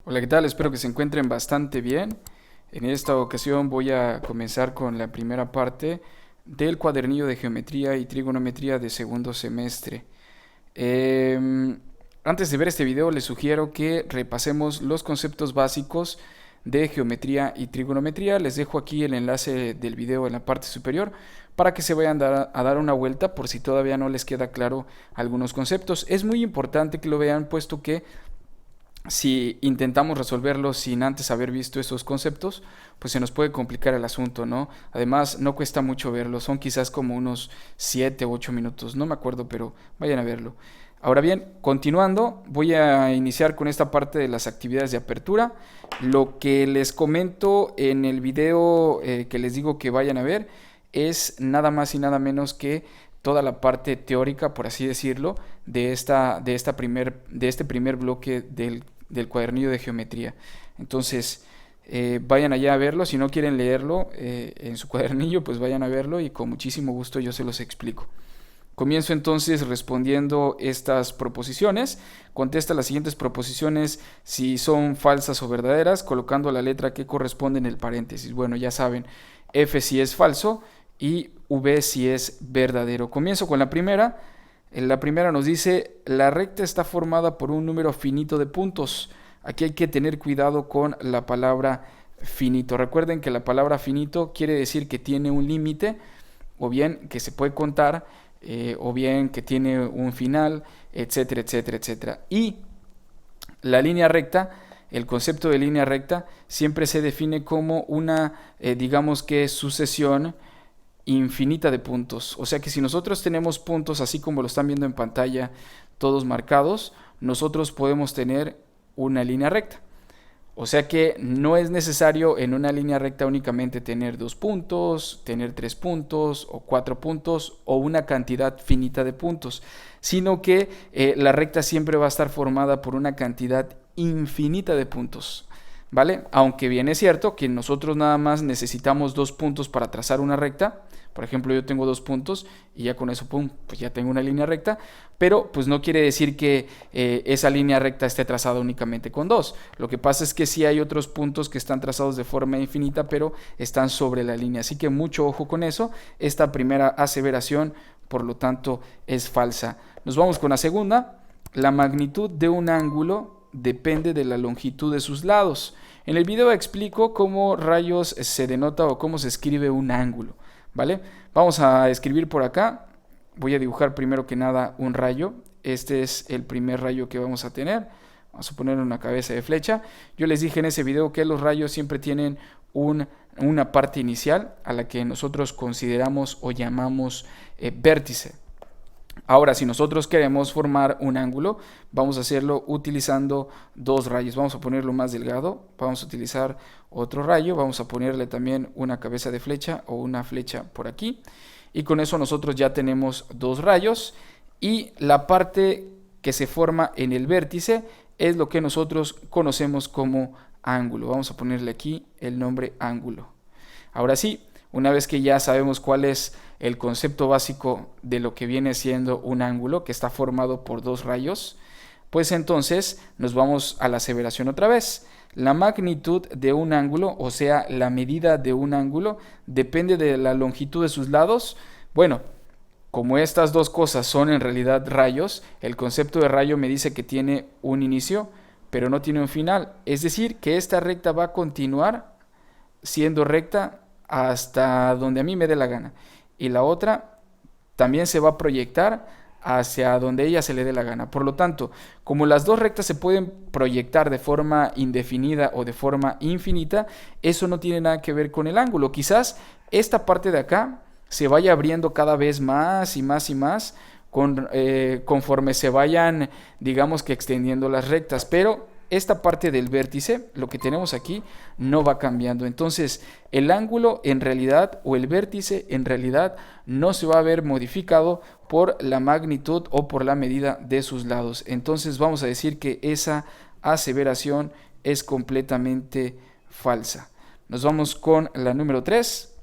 Hola, ¿qué tal? Espero que se encuentren bastante bien. En esta ocasión voy a comenzar con la primera parte del cuadernillo de geometría y trigonometría de segundo semestre. Antes de ver este video, les sugiero que repasemos los conceptos básicos de geometría y trigonometría. Les dejo aquí el enlace del video en la parte superior para que se vayan a dar una vuelta por si todavía no les queda claro algunos conceptos. Es muy importante que lo vean, puesto que si intentamos resolverlo sin antes haber visto esos conceptos, pues se nos puede complicar el asunto, ¿no? Además, no cuesta mucho verlo, son quizás como unos 7 u 8 minutos, no me acuerdo, pero vayan a verlo. Ahora bien, continuando, voy a iniciar con esta parte de las actividades de apertura. Lo que les comento en el video que les digo que vayan a ver es nada más y nada menos que toda la parte teórica, por así decirlo, de este primer bloque del cuadernillo de geometría. Entonces, vayan allá a verlo. Si no quieren leerlo en su cuadernillo, pues vayan a verlo y con muchísimo gusto yo se los explico. Comienzo entonces respondiendo estas proposiciones. Contesta las siguientes proposiciones si son falsas o verdaderas, colocando la letra que corresponde en el paréntesis. Bueno, ya saben, F si es falso y V si es verdadero. Comienzo con la primera. La primera nos dice: la recta está formada por un número finito de puntos. Aquí hay que tener cuidado con la palabra finito. Recuerden que la palabra finito quiere decir que tiene un límite, o bien que se puede contar, o bien que tiene un final, etcétera, etcétera, etcétera. Y la línea recta, el concepto de línea recta, siempre se define como una, digamos que sucesión infinita de puntos. O sea que si nosotros tenemos puntos, así como lo están viendo en pantalla, todos marcados, nosotros podemos tener una línea recta. O sea que no es necesario en una línea recta únicamente tener 2 puntos, tener 3 puntos o 4 puntos o una cantidad finita de puntos, sino que la recta siempre va a estar formada por una cantidad infinita de puntos, ¿vale? Aunque bien es cierto que nosotros nada más necesitamos 2 puntos para trazar una recta. Por ejemplo, yo tengo 2 puntos y ya con eso, pum, pues ya tengo una línea recta, pero pues no quiere decir que esa línea recta esté trazada únicamente con 2. Lo que pasa es que sí hay otros puntos que están trazados de forma infinita, pero están sobre la línea. Así que mucho ojo con eso. Esta primera aseveración, por lo tanto, es falsa. Nos vamos con la segunda. La magnitud de un ángulo depende de la longitud de sus lados. En el video explico cómo rayos se denota o cómo se escribe un ángulo, ¿vale? Vamos a escribir por acá. Voy a dibujar primero que nada un rayo. Este es el primer rayo que vamos a tener. Vamos a poner una cabeza de flecha. Yo les dije en ese video que los rayos siempre tienen una parte inicial a la que nosotros consideramos o llamamos vértice. Ahora, si nosotros queremos formar un ángulo, vamos a hacerlo utilizando 2 rayos. Vamos a ponerlo más delgado, vamos a utilizar otro rayo, vamos a ponerle también una cabeza de flecha o una flecha por aquí. Y con eso nosotros ya tenemos 2 rayos, y la parte que se forma en el vértice es lo que nosotros conocemos como ángulo. Vamos a ponerle aquí el nombre ángulo. Ahora sí, una vez que ya sabemos cuál es el concepto básico de lo que viene siendo un ángulo, que está formado por 2 rayos, pues entonces nos vamos a la aseveración otra vez. La magnitud de un ángulo, o sea, la medida de un ángulo, depende de la longitud de sus lados. Bueno, como estas dos cosas son en realidad rayos, el concepto de rayo me dice que tiene un inicio, pero no tiene un final. Es decir, que esta recta va a continuar siendo recta hasta donde a mí me dé la gana, y la otra también se va a proyectar hacia donde ella se le dé la gana. Por lo tanto, como las dos rectas se pueden proyectar de forma indefinida o de forma infinita, eso no tiene nada que ver con el ángulo. Quizás esta parte de acá se vaya abriendo cada vez más y más y más conforme se vayan, digamos que extendiendo las rectas, pero esta parte del vértice, lo que tenemos aquí, no va cambiando. Entonces, el ángulo en realidad, o el vértice en realidad, no se va a ver modificado por la magnitud o por la medida de sus lados. Entonces vamos a decir que esa aseveración es completamente falsa. Nos vamos con la número 3.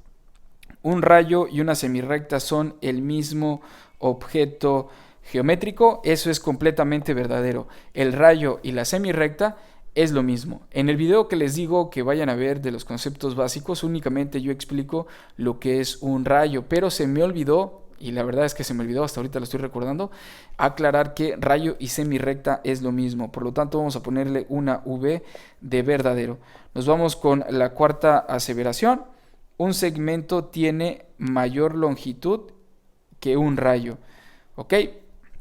Un rayo y una semirrecta son el mismo objeto geométrico. Eso es completamente verdadero. El rayo y la semirrecta es lo mismo. En el video que les digo que vayan a ver de los conceptos básicos, únicamente yo explico lo que es un rayo, pero se me olvidó, y la verdad es que se me olvidó, hasta ahorita lo estoy recordando, aclarar que rayo y semirrecta es lo mismo. Por lo tanto, vamos a ponerle una V de verdadero. Nos vamos con la cuarta aseveración. Un segmento tiene mayor longitud que un rayo. ¿Ok?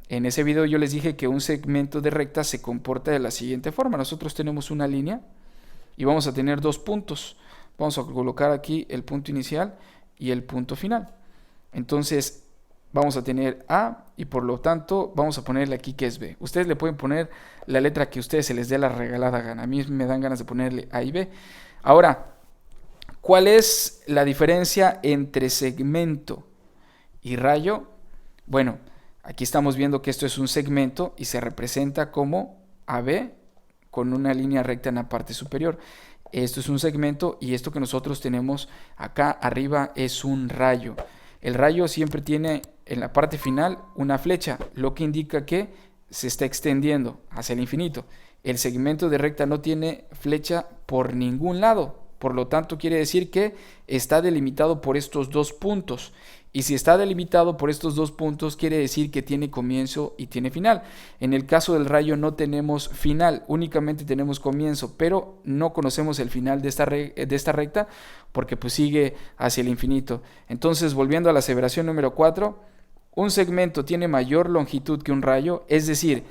En ese video yo les dije que un segmento de recta se comporta de la siguiente forma. Nosotros tenemos una línea y vamos a tener dos puntos. Vamos a colocar aquí el punto inicial y el punto final. Entonces vamos a tener A y por lo tanto vamos a ponerle aquí que es B. Ustedes le pueden poner la letra que a ustedes se les dé la regalada gana. A mí me dan ganas de ponerle A y B. Ahora, ¿cuál es la diferencia entre segmento y rayo? Bueno, aquí estamos viendo que esto es un segmento y se representa como AB con una línea recta en la parte superior. Esto es un segmento y esto que nosotros tenemos acá arriba es un rayo. El rayo siempre tiene en la parte final una flecha, lo que indica que se está extendiendo hacia el infinito. El segmento de recta no tiene flecha por ningún lado, por lo tanto quiere decir que está delimitado por estos dos puntos. Y si está delimitado por estos dos puntos, quiere decir que tiene comienzo y tiene final. En el caso del rayo no tenemos final, únicamente tenemos comienzo, pero no conocemos el final de esta recta porque pues sigue hacia el infinito. Entonces, volviendo a la aseveración número 4, un segmento tiene mayor longitud que un rayo, es decir,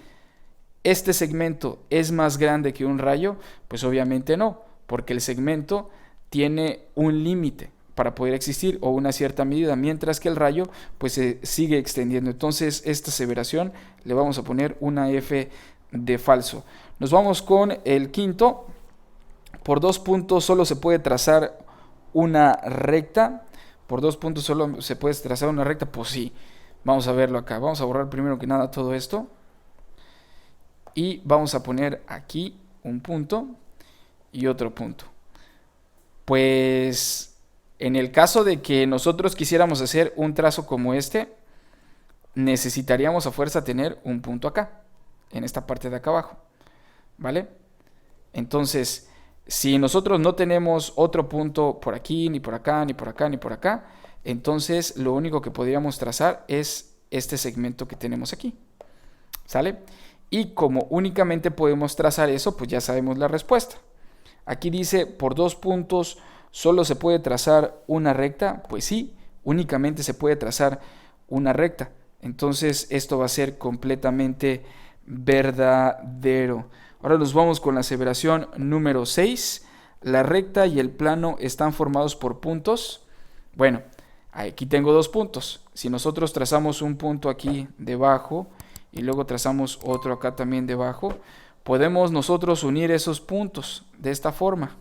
¿este segmento es más grande que un rayo? Pues obviamente no, porque el segmento tiene un límite para poder existir o una cierta medida, mientras que el rayo pues se sigue extendiendo. Entonces esta aseveración le vamos a poner una F de falso. Nos vamos con el quinto. Por dos puntos solo se puede trazar una recta. Por dos puntos solo se puede trazar una recta. Pues sí, vamos a verlo acá. Vamos a borrar primero que nada todo esto y vamos a poner aquí un punto y otro punto. Pues en el caso de que nosotros quisiéramos hacer un trazo como este, necesitaríamos a fuerza tener un punto acá, en esta parte de acá abajo, ¿vale? Entonces, si nosotros no tenemos otro punto por aquí, ni por acá, ni por acá, ni por acá, entonces lo único que podríamos trazar es este segmento que tenemos aquí, ¿sale? Y como únicamente podemos trazar eso, pues ya sabemos la respuesta. Aquí dice, por dos puntos ¿solo se puede trazar una recta? Pues sí, únicamente se puede trazar una recta. Entonces esto va a ser completamente verdadero. Ahora nos vamos con la aseveración número 6. La recta y el plano están formados por puntos. Bueno, aquí tengo dos puntos. Si nosotros trazamos un punto aquí debajo y luego trazamos otro acá también debajo, podemos nosotros unir esos puntos de esta forma.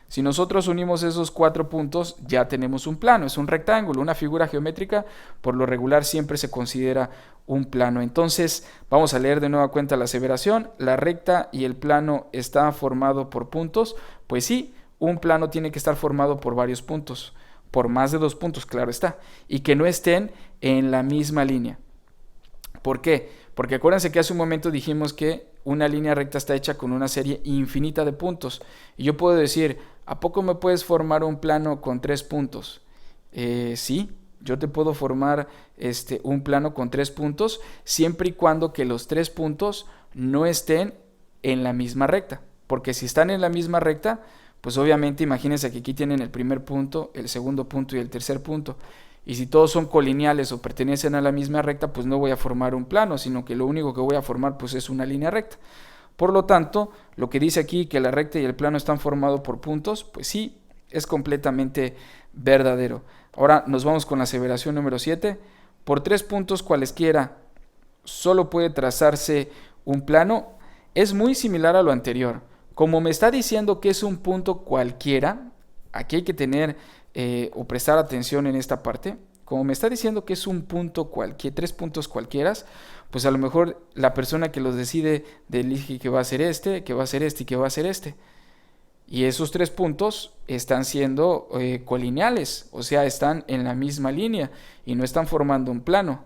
Si nosotros unimos esos cuatro puntos, ya tenemos un plano, es un rectángulo, una figura geométrica, por lo regular siempre se considera un plano. Entonces, vamos a leer de nueva cuenta la aseveración. La recta y el plano está formado por puntos. Pues sí, un plano tiene que estar formado por varios puntos, por más de dos puntos, claro está, y que no estén en la misma línea. ¿Por qué? Porque acuérdense que hace un momento dijimos que una línea recta está hecha con una serie infinita de puntos. Y yo puedo decir, ¿a poco me puedes formar un plano con 3 puntos? Sí, yo te puedo formar un plano con 3 puntos siempre y cuando que los 3 puntos no estén en la misma recta. Porque si están en la misma recta, pues obviamente imagínense que aquí tienen el primer punto, el segundo punto y el tercer punto. Y si todos son colineales o pertenecen a la misma recta, pues no voy a formar un plano, sino que lo único que voy a formar pues es una línea recta. Por lo tanto, lo que dice aquí que la recta y el plano están formados por puntos, pues sí, es completamente verdadero. Ahora nos vamos con la aseveración número 7. Por 3 puntos cualesquiera solo puede trazarse un plano. Es muy similar a lo anterior. Como me está diciendo que es un punto cualquiera, aquí hay que tener o prestar atención en esta parte. Como me está diciendo que es un punto cualquiera, 3 puntos cualquiera, pues a lo mejor la persona que los decide elige que va a ser este, que va a ser este y que va a ser este. Y esos 3 puntos están siendo colineales, o sea, están en la misma línea y no están formando un plano.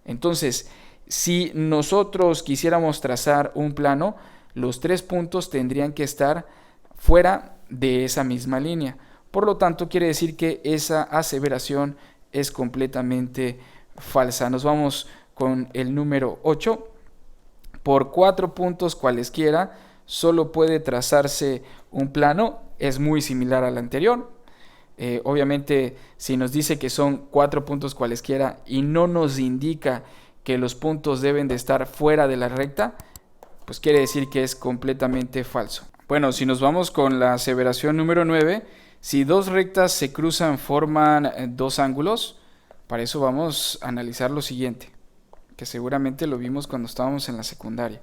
Entonces, si nosotros quisiéramos trazar un plano, los 3 puntos tendrían que estar fuera de esa misma línea. Por lo tanto, quiere decir que esa aseveración es completamente falsa. Nos vamos con el número 8. Por 4 puntos cualesquiera, solo puede trazarse un plano. Es muy similar al anterior. Obviamente, si nos dice que son 4 puntos cualesquiera y no nos indica que los puntos deben de estar fuera de la recta, pues quiere decir que es completamente falso. Bueno, si nos vamos con la aseveración número 9, si dos rectas se cruzan forman dos ángulos, para eso vamos a analizar lo siguiente, que seguramente lo vimos cuando estábamos en la secundaria.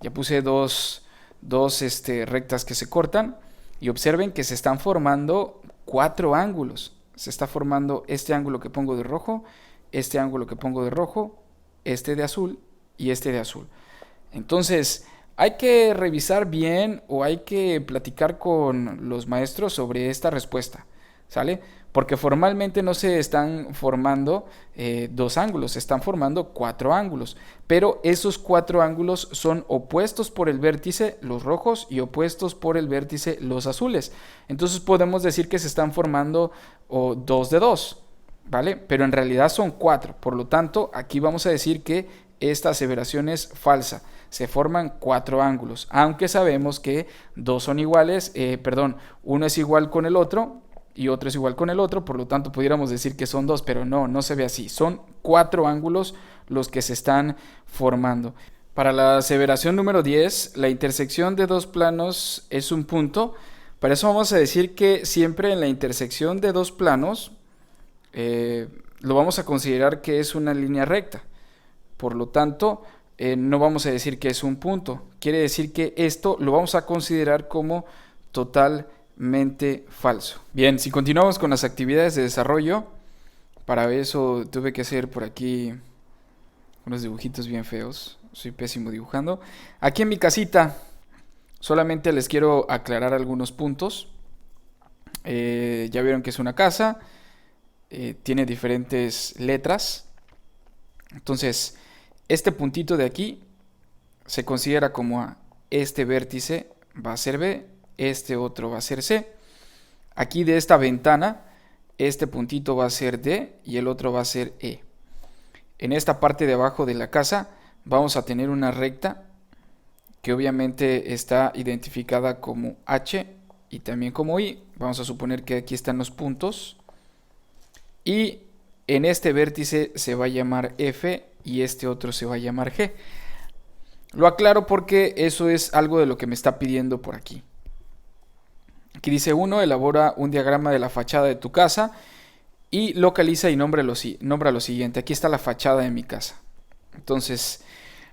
Ya puse dos rectas que se cortan y observen que se están formando 4 ángulos. Se está formando este ángulo que pongo de rojo, este ángulo que pongo de rojo, este de azul y este de azul. Entonces, hay que revisar bien o hay que platicar con los maestros sobre esta respuesta, ¿sale? Porque formalmente no se están formando 2 ángulos, se están formando 4 ángulos, pero esos 4 ángulos son opuestos por el vértice los rojos y opuestos por el vértice los azules. Entonces podemos decir que se están formando 2 de 2, ¿vale? Pero en realidad son 4, por lo tanto aquí vamos a decir que esta aseveración es falsa. Se forman 4 ángulos, aunque sabemos que 2 son iguales, uno es igual con el otro y otro es igual con el otro, por lo tanto pudiéramos decir que son 2, pero no se ve así. Son 4 ángulos los que se están formando. Para la aseveración número 10, la intersección de 2 planos es un punto. Para eso vamos a decir que siempre en la intersección de 2 planos lo vamos a considerar que es una línea recta. Por lo tanto, no vamos a decir que es un punto. Quiere decir que esto lo vamos a considerar como totalmente falso. Bien, si continuamos con las actividades de desarrollo, para eso tuve que hacer por aquí unos dibujitos bien feos. Soy pésimo dibujando. Aquí en mi casita solamente les quiero aclarar algunos puntos. Ya vieron que es una casa. Tiene diferentes letras. Entonces, este puntito de aquí se considera como A. Este vértice va a ser B, este otro va a ser C. Aquí de esta ventana, este puntito va a ser D y el otro va a ser E. En esta parte de abajo de la casa vamos a tener una recta que obviamente está identificada como H y también como I. Vamos a suponer que aquí están los puntos. Y en este vértice se va a llamar F y este otro se va a llamar G. Lo aclaro porque eso es algo de lo que me está pidiendo por aquí. Aquí dice 1, elabora un diagrama de la fachada de tu casa y localiza y nombra lo siguiente. Aquí está la fachada de mi casa. Entonces,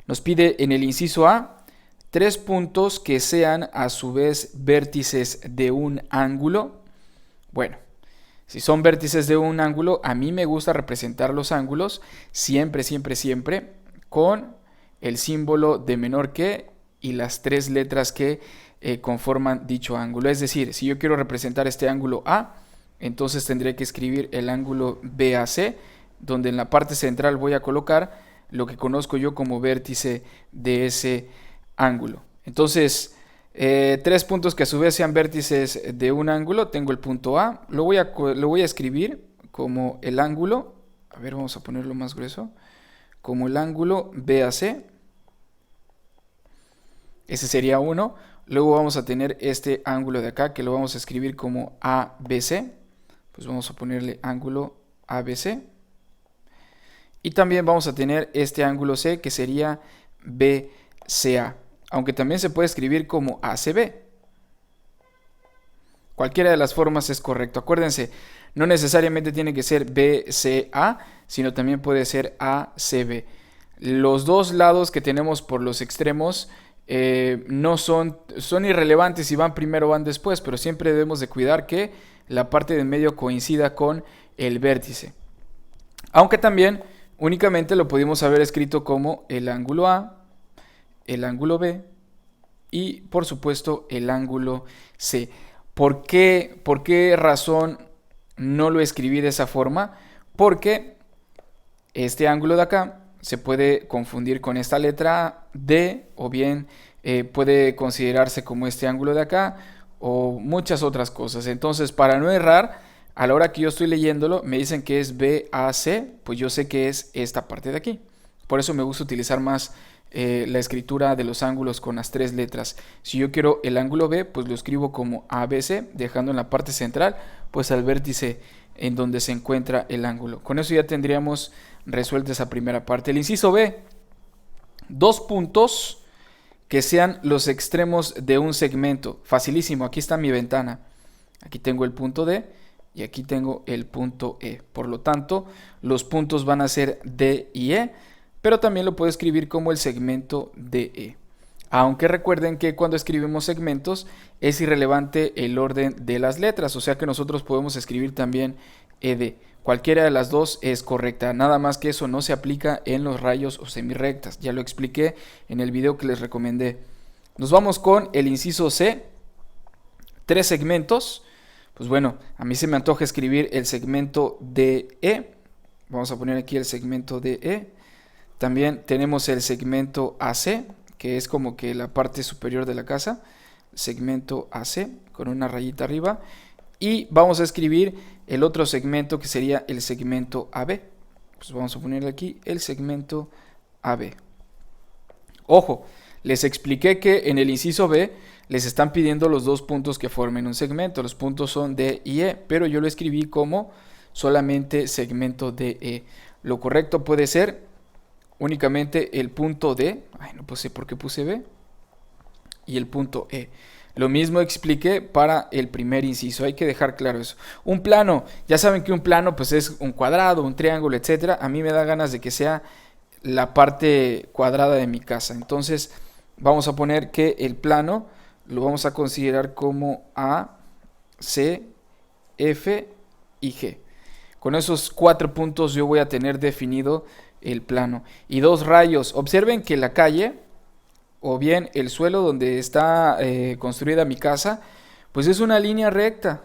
nos pide en el inciso A 3 puntos que sean a su vez vértices de un ángulo. Bueno, si son vértices de un ángulo, a mí me gusta representar los ángulos siempre con el símbolo de menor que y las 3 letras que conforman dicho ángulo. Es decir, si yo quiero representar este ángulo A, entonces tendré que escribir el ángulo BAC, donde en la parte central voy a colocar lo que conozco yo como vértice de ese ángulo. Entonces, 3 puntos que a su vez sean vértices de un ángulo. Tengo el punto A, lo voy a escribir como el ángulo, a ver, vamos a ponerlo más grueso, como el ángulo BAC. Ese sería 1. Luego vamos a tener este ángulo de acá que lo vamos a escribir como ABC. Pues vamos a ponerle ángulo ABC. Y también vamos a tener este ángulo C que sería BCA. Aunque también se puede escribir como ACB. Cualquiera de las formas es correcto. Acuérdense, no necesariamente tiene que ser BCA, sino también puede ser ACB. Los dos lados que tenemos por los extremos no son irrelevantes si van primero o van después, pero siempre debemos de cuidar que la parte de en medio coincida con el vértice. Aunque también únicamente lo pudimos haber escrito como el ángulo A, el ángulo B y por supuesto el ángulo C. ¿Por qué razón no lo escribí de esa forma? Porque este ángulo de acá se puede confundir con esta letra D o bien puede considerarse como este ángulo de acá o muchas otras cosas. Entonces, para no errar, a la hora que yo estoy leyéndolo, me dicen que es BAC, pues yo sé que es esta parte de aquí. Por eso me gusta utilizar más la escritura de los ángulos con las 3 letras. Si yo quiero el ángulo B, pues lo escribo como ABC, dejando en la parte central pues al vértice en donde se encuentra el ángulo. Con eso ya tendríamos resuelta esa primera parte. El inciso B, 2 puntos que sean los extremos de un segmento. Facilísimo, aquí está mi ventana. Aquí tengo el punto D y aquí tengo el punto E. Por lo tanto, los puntos van a ser D y E, pero también lo puedo escribir como el segmento DE. Aunque recuerden que cuando escribimos segmentos es irrelevante el orden de las letras, o sea que nosotros podemos escribir también ED. Cualquiera de las dos es correcta, nada más que eso no se aplica en los rayos o semirrectas. Ya lo expliqué en el video que les recomendé. Nos vamos con el inciso C. 3 segmentos. Pues bueno, a mí se me antoja escribir el segmento DE. Vamos a poner aquí el segmento DE. También tenemos el segmento AC, que es como que la parte superior de la casa. Segmento AC con una rayita arriba. Y vamos a escribir el otro segmento que sería el segmento AB. Pues vamos a ponerle aquí el segmento AB. Ojo, les expliqué que en el inciso B les están pidiendo los 2 puntos que formen un segmento. Los puntos son D y E, pero yo lo escribí como solamente segmento DE. Lo correcto puede ser únicamente el punto D. Ay, no sé por qué puse B. Y el punto E. Lo mismo expliqué para el primer inciso, hay que dejar claro eso. Un plano, ya saben que un plano pues es un cuadrado, un triángulo, etcétera. A mí me da ganas de que sea la parte cuadrada de mi casa. Entonces vamos a poner que el plano lo vamos a considerar como A, C, F y G. Con esos 4 puntos yo voy a tener definido el plano. Y 2 rayos. Observen que la calle o bien el suelo donde está construida mi casa, pues es una línea recta.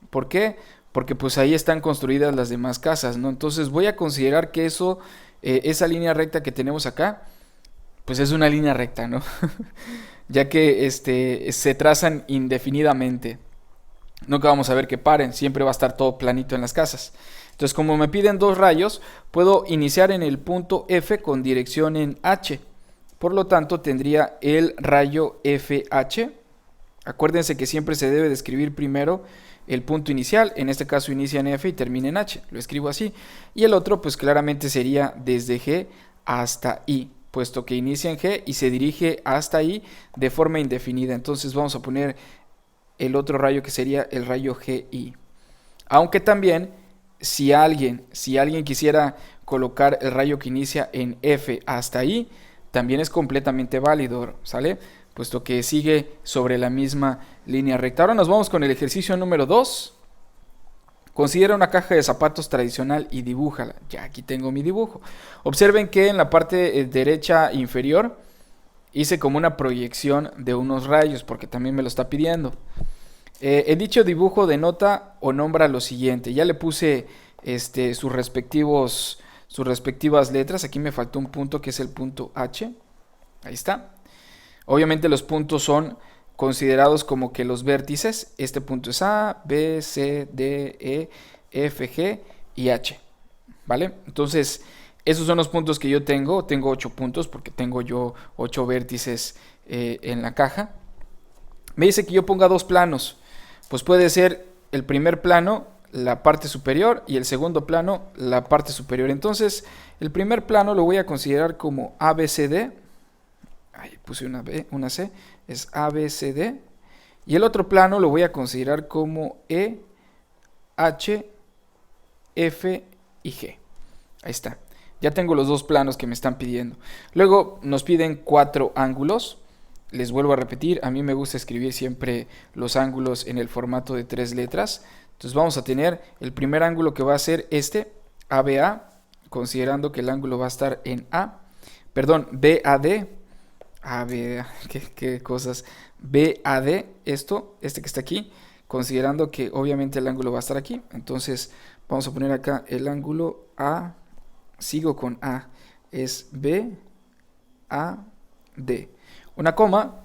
¿Por qué? Porque pues ahí están construidas las demás casas, ¿no? Entonces voy a considerar que eso, esa línea recta que tenemos acá, pues es una línea recta, ¿no? Ya que se trazan indefinidamente. Nunca vamos a ver que paren, siempre va a estar todo planito en las casas. Entonces, como me piden 2 rayos, puedo iniciar en el punto F con dirección en H. Por lo tanto, tendría el rayo FH. Acuérdense que siempre se debe de escribir primero el punto inicial. En este caso inicia en F y termina en H. Lo escribo así. Y el otro, pues claramente sería desde G hasta I, puesto que inicia en G y se dirige hasta I de forma indefinida. Entonces vamos a poner el otro rayo que sería el rayo GI. Aunque también, si alguien quisiera colocar el rayo que inicia en F hasta I, también es completamente válido, ¿sale? Puesto que sigue sobre la misma línea recta. Ahora nos vamos con el ejercicio número 2. Considera una caja de zapatos tradicional y dibújala. Ya aquí tengo mi dibujo. Observen que en la parte derecha inferior hice como una proyección de unos rayos, porque también me lo está pidiendo. En dicho dibujo denota o nombra lo siguiente. Ya le puse sus respectivas letras. Aquí me faltó un punto que es el punto H. Ahí está. Obviamente los puntos son considerados como que los vértices. Este punto es A, B, C, D, E, F, G y H. ¿Vale? Entonces, esos son los puntos que yo tengo. Tengo 8 puntos porque tengo yo 8 vértices en la caja. Me dice que yo ponga 2 planos. Pues puede ser el primer plano, la parte superior, y el segundo plano, la parte superior. Entonces, el primer plano lo voy a considerar como ABCD. Ahí puse una B, una C, es ABCD. Y el otro plano lo voy a considerar como E, H, F y G. Ahí está. Ya tengo los 2 planos que me están pidiendo. Luego nos piden 4 ángulos. Les vuelvo a repetir, a mí me gusta escribir siempre los ángulos en el formato de 3 letras. Entonces vamos a tener el primer ángulo que va a ser ABA, considerando que el ángulo va a estar en A. Perdón, BAD. Qué cosas. BAD, este que está aquí, considerando que obviamente el ángulo va a estar aquí. Entonces vamos a poner acá el ángulo A. Sigo con A. Es BAD. una coma.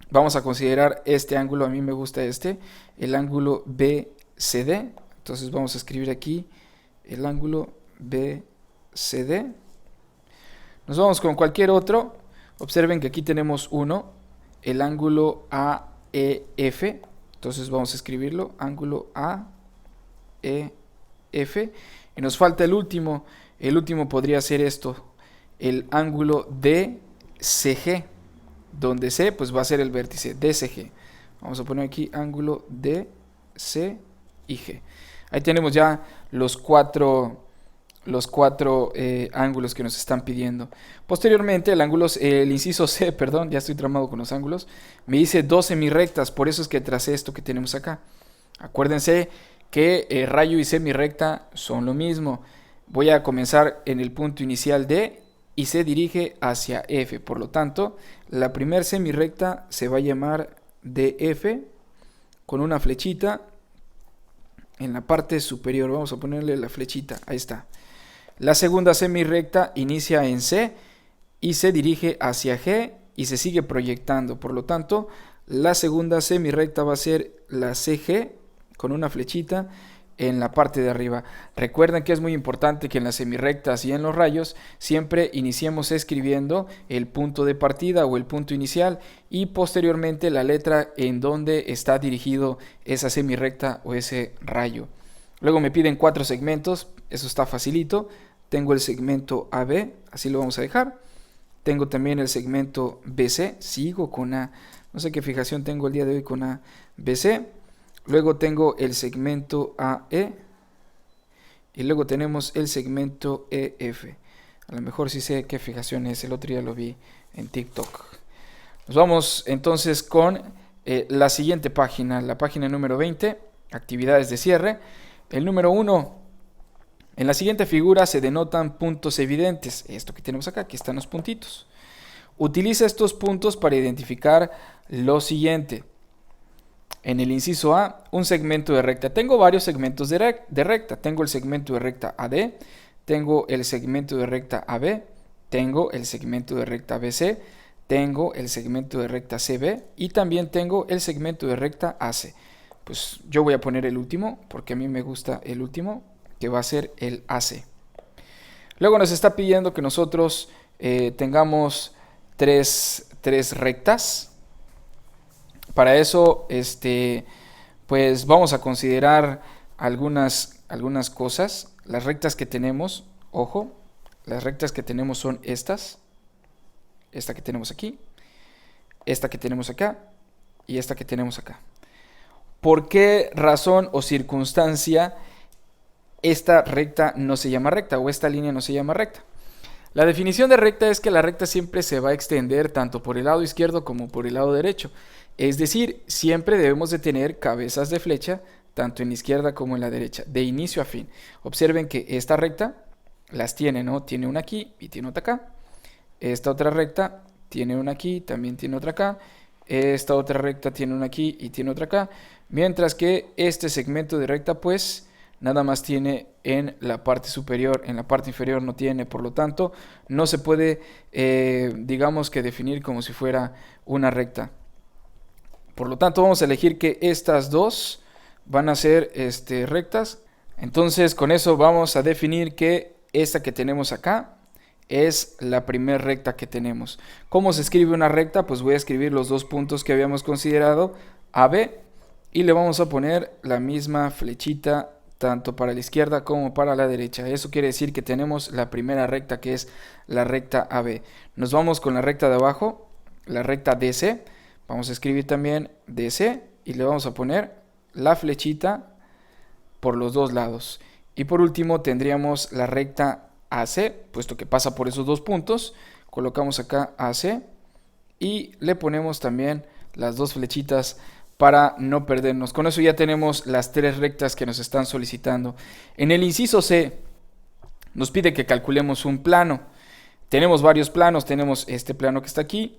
Vamos a considerar este ángulo, a mí me gusta el ángulo BCD. Entonces vamos a escribir aquí el ángulo BCD. Nos vamos con cualquier otro. Observen que aquí tenemos uno, el ángulo AEF. Entonces vamos a escribirlo, ángulo AEF. Y nos falta el último. El último podría ser esto, el ángulo DCG, donde C pues va a ser el vértice DCG. Vamos a poner aquí ángulo DC y G. Ahí tenemos ya los cuatro ángulos que nos están pidiendo. Posteriormente el inciso C, perdón, ya estoy tramado con los ángulos, me dice 2 semirrectas, por eso es que tracé esto que tenemos acá. Acuérdense que rayo y semirrecta son lo mismo. Voy a comenzar en el punto inicial D y se dirige hacia F. Por lo tanto, la primer semirrecta se va a llamar DF con una flechita en la parte superior. Vamos a ponerle la flechita, ahí está. La segunda semirrecta inicia en C y se dirige hacia G y se sigue proyectando. Por lo tanto, la segunda semirrecta va a ser la CG con una flechita en la parte de arriba. Recuerden que es muy importante que en las semirrectas y en los rayos siempre iniciemos escribiendo el punto de partida o el punto inicial y posteriormente la letra en donde está dirigido esa semirrecta o ese rayo. Luego me piden 4 segmentos, eso está facilito. Tengo el segmento AB, así lo vamos a dejar. Tengo también el segmento BC, sigo con A, no sé qué fijación tengo el día de hoy con A, BC. Luego tengo el segmento AE y luego tenemos el segmento EF. A lo mejor sí sé qué fijación es, el otro día lo vi en TikTok. Nos vamos entonces con la siguiente página, la página número 20, actividades de cierre. El número 1, en la siguiente figura se denotan puntos evidentes. Esto que tenemos acá, aquí están los puntitos. Utiliza estos puntos para identificar lo siguiente. En el inciso A, un segmento de recta. Tengo varios segmentos de recta. Tengo el segmento de recta AD, tengo el segmento de recta AB, tengo el segmento de recta BC, tengo el segmento de recta CB y también tengo el segmento de recta AC. Pues yo voy a poner el último porque a mí me gusta el último, que va a ser el AC. Luego nos está pidiendo que nosotros tengamos tres rectas. Para eso, pues vamos a considerar algunas cosas. Las rectas que tenemos, ojo, las rectas que tenemos son estas. Esta que tenemos aquí, esta que tenemos acá y esta que tenemos acá. ¿Por qué razón o circunstancia esta recta no se llama recta o esta línea no se llama recta? La definición de recta es que la recta siempre se va a extender tanto por el lado izquierdo como por el lado derecho. Es decir, siempre debemos de tener cabezas de flecha tanto en la izquierda como en la derecha, de inicio a fin. Observen que esta recta las tiene, ¿no? Tiene una aquí y tiene otra acá. Esta otra recta tiene una aquí, también tiene otra acá. Esta otra recta tiene una aquí y tiene otra acá. Mientras que este segmento de recta pues nada más tiene en la parte superior, en la parte inferior no tiene, por lo tanto no se puede digamos que definir como si fuera una recta. Por lo tanto vamos a elegir que estas dos van a ser rectas. Entonces con eso vamos a definir que esta que tenemos acá es la primera recta que tenemos. ¿Cómo se escribe una recta? Pues voy a escribir los dos puntos que habíamos considerado, AB, y le vamos a poner la misma flechita tanto para la izquierda como para la derecha. Eso quiere decir que tenemos la primera recta, que es la recta AB. Nos vamos con la recta de abajo, la recta DC. Vamos a escribir también DC y le vamos a poner la flechita por los dos lados. Y por último tendríamos la recta AC, puesto que pasa por esos dos puntos. Colocamos acá AC y le ponemos también las dos flechitas para no perdernos. Con eso ya tenemos las tres rectas que nos están solicitando. En el inciso C nos pide que calculemos un plano. Tenemos varios planos, tenemos este plano que está aquí,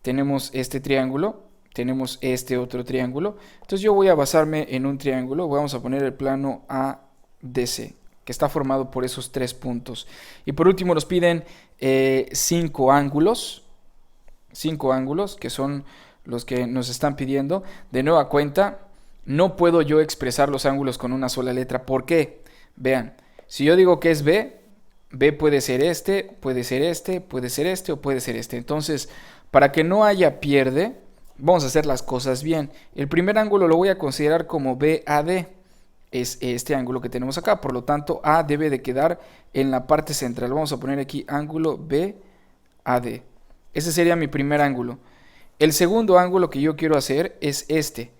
tenemos este triángulo, tenemos este otro triángulo. Entonces yo voy a basarme en un triángulo, vamos a poner el plano ADC, que está formado por esos tres puntos. Y por último nos piden 5 ángulos. 5 ángulos, que son los que nos están pidiendo. De nueva cuenta, no puedo yo expresar los ángulos con una sola letra. ¿Por qué? Vean, si yo digo que es B, B puede ser este, puede ser este, puede ser este o puede ser este. Entonces, para que no haya pierde, vamos a hacer las cosas bien. El primer ángulo lo voy a considerar como BAD. Es este ángulo que tenemos acá. Por lo tanto, A debe de quedar en la parte central. Vamos a poner aquí ángulo BAD. Ese sería mi primer ángulo. El segundo ángulo que yo quiero hacer es este,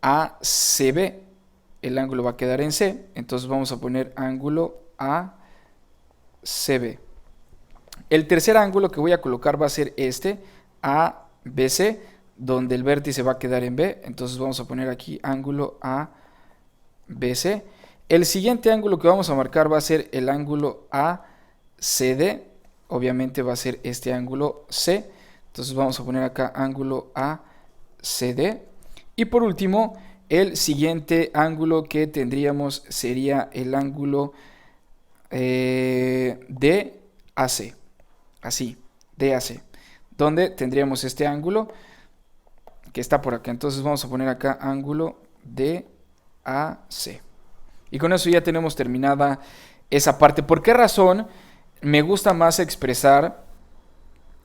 ACB. El ángulo va a quedar en C. Entonces vamos a poner ángulo ACB. El tercer ángulo que voy a colocar va a ser este, ABC, donde el vértice va a quedar en B. Entonces vamos a poner aquí ángulo ABC. El siguiente ángulo que vamos a marcar va a ser el ángulo ACD. Obviamente va a ser este ángulo C. Entonces vamos a poner acá ángulo ACD. Y por último, el siguiente ángulo que tendríamos sería el ángulo DAC. Así, DAC. Donde tendríamos este ángulo que está por acá. Entonces vamos a poner acá ángulo DAC. Y con eso ya tenemos terminada esa parte. ¿Por qué razón me gusta más expresar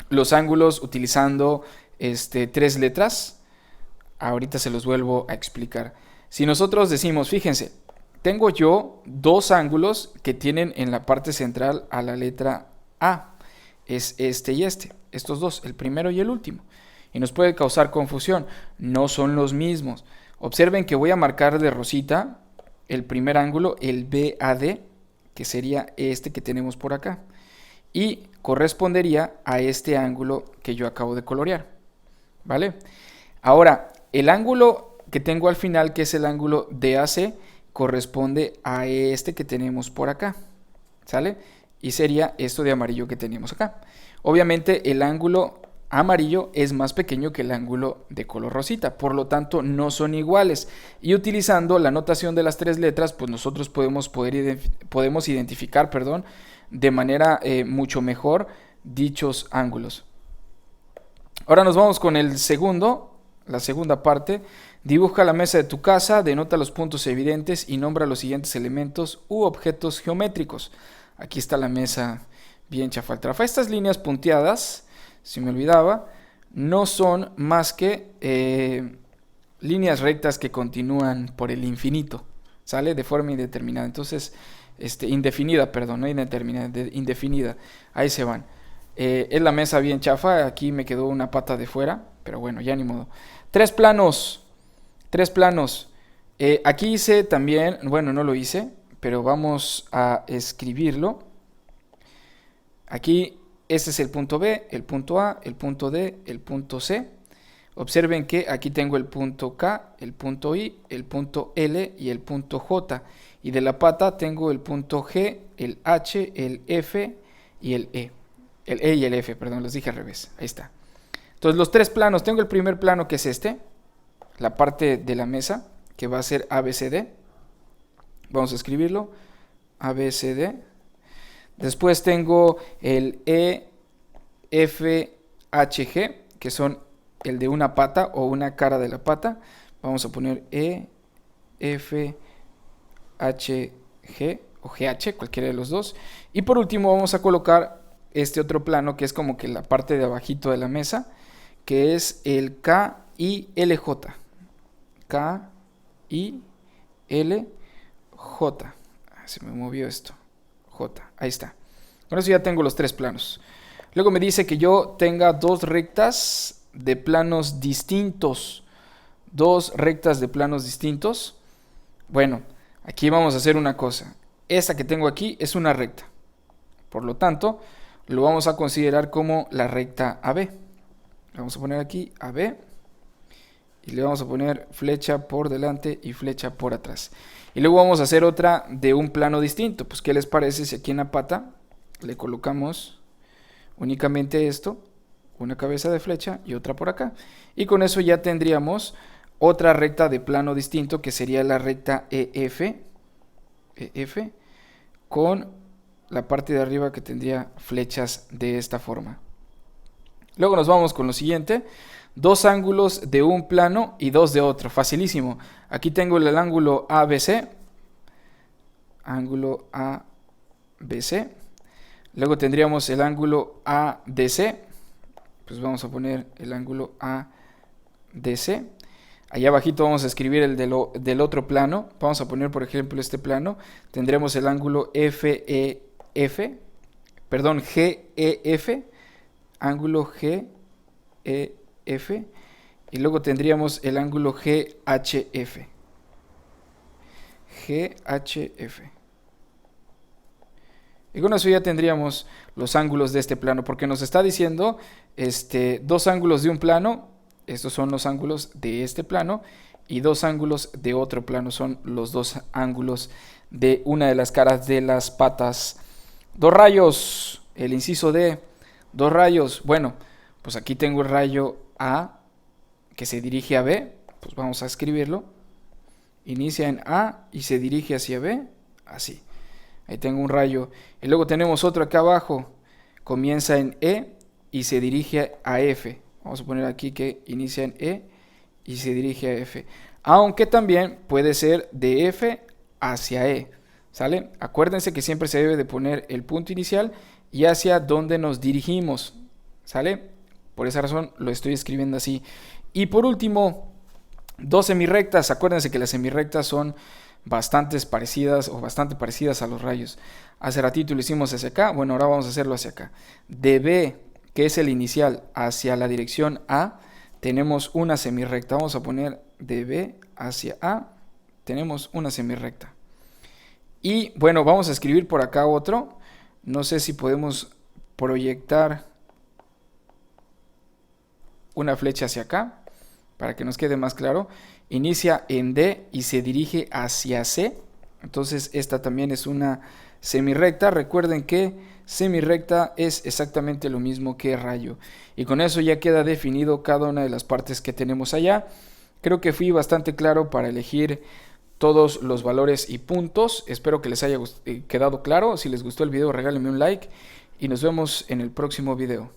los ángulos utilizando 3 letras? Ahorita se los vuelvo a explicar. Si nosotros decimos, fíjense, tengo yo 2 ángulos que tienen en la parte central a la letra A. Es este y este. Estos dos, el primero y el último. Y nos puede causar confusión. No son los mismos. Observen que voy a marcar de rosita el primer ángulo, el BAD, que sería este que tenemos por acá. Y correspondería a este ángulo que yo acabo de colorear. ¿Vale? Ahora, el ángulo que tengo al final, que es el ángulo DAC, corresponde a este que tenemos por acá. ¿Sale? Y sería esto de amarillo que tenemos acá. Obviamente el ángulo amarillo es más pequeño que el ángulo de color rosita, por lo tanto no son iguales. Y utilizando la notación de las 3 letras, pues nosotros podemos identificar, de manera mucho mejor dichos ángulos. Ahora nos vamos con la segunda parte. Dibuja la mesa de tu casa, denota los puntos evidentes y nombra los siguientes elementos u objetos geométricos. Aquí está la mesa bien chafaltrafa. Estas líneas punteadas, si me olvidaba, no son más que líneas rectas que continúan por el infinito, ¿sale? De forma indeterminada. Entonces, indefinida, perdón, no indeterminada, indefinida. Ahí se van. Es la mesa bien chafa, aquí me quedó una pata de fuera, pero bueno, ya ni modo. 3 planos. Aquí hice también, bueno, no lo hice, pero vamos a escribirlo. Aquí, este es el punto B, el punto A, el punto D, el punto C. Observen que aquí tengo el punto K, el punto I, el punto L y el punto J. Y de la pata tengo el punto G, el H, el F y el E. El E y el F, perdón, los dije al revés. Ahí está. Entonces los 3 planos, tengo el primer plano que es la parte de la mesa, que va a ser ABCD. Vamos a escribirlo, ABCD. Después tengo el EFHG, que son el de una pata o una cara de la pata. Vamos a poner EFHG o GH, cualquiera de los dos. Y por último vamos a colocar este otro plano que es como que la parte de abajito de la mesa, que es el KILJ. KILJ. Se me movió esto. J, ahí está. Con eso ya tengo los 3 planos. Luego me dice que yo tenga 2 rectas de planos distintos. 2 rectas de planos distintos. Bueno, aquí vamos a hacer una cosa. Esta que tengo aquí es una recta. Por lo tanto, lo vamos a considerar como la recta AB. Vamos a poner aquí AB. Y le vamos a poner flecha por delante y flecha por atrás. Y luego vamos a hacer otra de un plano distinto. Pues, ¿qué les parece si aquí en la pata le colocamos únicamente esto? Una cabeza de flecha y otra por acá. Y con eso ya tendríamos otra recta de plano distinto, que sería la recta EF, con la parte de arriba que tendría flechas de esta forma. Luego nos vamos con lo siguiente. Dos ángulos de un plano y dos de otro. Facilísimo. Aquí tengo el ángulo ABC. Ángulo ABC. Luego tendríamos el ángulo ADC. Pues vamos a poner el ángulo ADC. Allá abajito vamos a escribir el del otro plano. Vamos a poner, por ejemplo, este plano. Tendremos el ángulo GEF. Ángulo GEF. Y luego tendríamos el ángulo GHF. Y con eso ya tendríamos los ángulos de este plano, porque nos está diciendo dos ángulos de un plano. Estos son los ángulos de este plano, y dos ángulos de otro plano son los dos ángulos de una de las caras de las patas. Dos rayos, el inciso D, dos rayos. Bueno, pues aquí tengo el rayo A que se dirige a B, pues vamos a escribirlo. Inicia en A y se dirige hacia B, así. Ahí tengo un rayo. Y luego tenemos otro acá abajo, comienza en E y se dirige a F. Vamos a poner aquí que inicia en E y se dirige a F. Aunque también puede ser de F hacia E, ¿sale? Acuérdense que siempre se debe de poner el punto inicial y hacia donde nos dirigimos, ¿sale? Por esa razón lo estoy escribiendo así. Y por último, dos semirrectas. Acuérdense que las semirrectas son bastante parecidas a los rayos. Hace ratito lo hicimos hacia acá, bueno, ahora vamos a hacerlo hacia acá. De B, que es el inicial, hacia la dirección A, tenemos una semirrecta. Vamos a poner de B hacia A, tenemos una semirrecta. Y bueno, vamos a escribir por acá otro. No sé si podemos proyectar una flecha hacia acá, para que nos quede más claro. Inicia en D y se dirige hacia C. Entonces esta también es una semirrecta. Recuerden que semirrecta es exactamente lo mismo que rayo. Y con eso ya queda definido cada una de las partes que tenemos allá. Creo que fui bastante claro para elegir todos los valores y puntos. Espero que les haya quedado claro. Si les gustó el video, regálenme un like y nos vemos en el próximo video.